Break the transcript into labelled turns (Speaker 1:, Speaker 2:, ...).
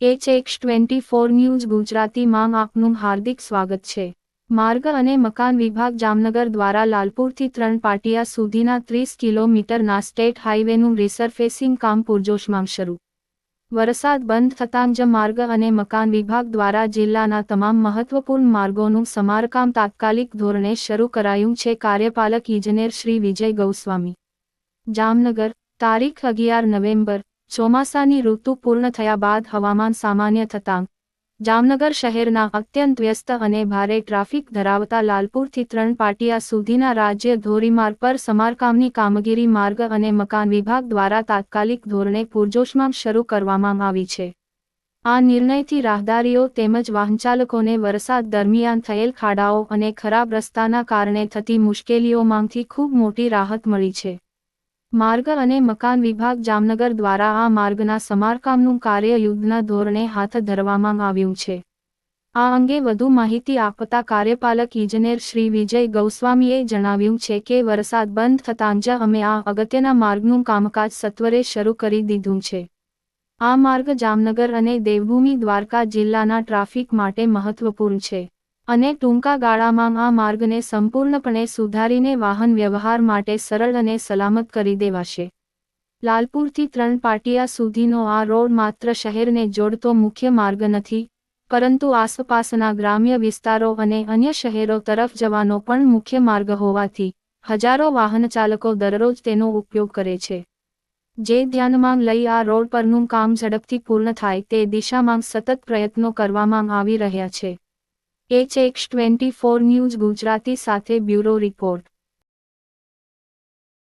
Speaker 1: HX24 news ગુજરાતીમાં આપનું હાર્દિક સ્વાગત છે। માર્ગ અને મકાન વિભાગ જામનગર દ્વારા લાલપુરથી 3 પાટિયા સુધીના 30 કિલોમીટરના સ્ટેટ હાઈવેનું રિસરફેસિંગ કામ પૂરજોશમાં શરૂ। વરસાદ બંધ થતાં જ માર્ગ અને મકાન વિભાગ દ્વારા જિલ્લાના તમામ મહત્વપૂર્ણ માર્ગોનું સમારકામ તાત્કાલિક ધોરણે શરૂ કરાયું છે। કાર્યપાલક ઇજનેર શ્રી વિજય ગૌસ્વામી, જામનગર, તારીખ 11 નવેમ્બર। ચોમાસાની ઋતુ પૂર્ણ થયા બાદ હવામાન સામાન્ય થતાં જામનગર શહેરના અત્યંત વ્યસ્ત અને ભારે ટ્રાફિક ધરાવતા લાલપુરથી 3 પાટિયા સુધીના રાજ્ય ધોરીમાર્ગ પર સમારકામની કામગીરી માર્ગ અને મકાન વિભાગ દ્વારા તાત્કાલિક ધોરણે પૂરજોશમાં શરૂ કરવામાં આવી છે। આ નિર્ણયથી રાહદારીઓ તેમજ વાહનચાલકોને વરસાદ દરમિયાન થયેલ ખાડાઓ અને ખરાબ રસ્તાના કારણે થતી મુશ્કેલીઓમાંથી ખૂબ મોટી રાહત મળી છે। માર્ગ અને મકાન વિભાગ જામનગર દ્વારા આ માર્ગના સમારકામનું કાર્ય યુદ્ધના ધોરણે હાથ ધરવામાં આવ્યું છે। આ અંગે વધુ માહિતી આપતા કાર્યપાલક ઇજનેર શ્રી વિજય ગૌસ્વામીએ જણાવ્યું છે કે વરસાદ બંધ થતાં જ અમે આ અગત્યના માર્ગનું કામકાજ સત્વરે શરૂ કરી દીધું છે। આ માર્ગ જામનગર અને દેવભૂમિ દ્વારકા જિલ્લાના ટ્રાફિક માટે મહત્વપૂર્ણ છે અને ટૂંકા ગાળામાં આ માર્ગને સંપૂર્ણપણે સુધારીને વાહન વ્યવહાર માટે સરળ અને સલામત કરી દેવાશે। લાલપુરથી 3 પાટિયા સુધીનો આ રોડ માત્ર શહેરને જોડતો મુખ્ય માર્ગ નથી, પરંતુ આસપાસના ગ્રામ્ય વિસ્તારો અને અન્ય શહેરો તરફ જવાનો પણ મુખ્ય માર્ગ હોવાથી હજારો વાહનચાલકો દરરોજ તેનો ઉપયોગ કરે છે। જે ધ્યાનમાં લઈ આ રોડ પરનું કામ ઝડપથી પૂર્ણ થાય તે દિશામાં સતત પ્રયત્નો કરવામાં આવી રહ્યા છે। HX24 ન્યૂઝ ગુજરાતી સાથે બ્યુરો રિપોર્ટ।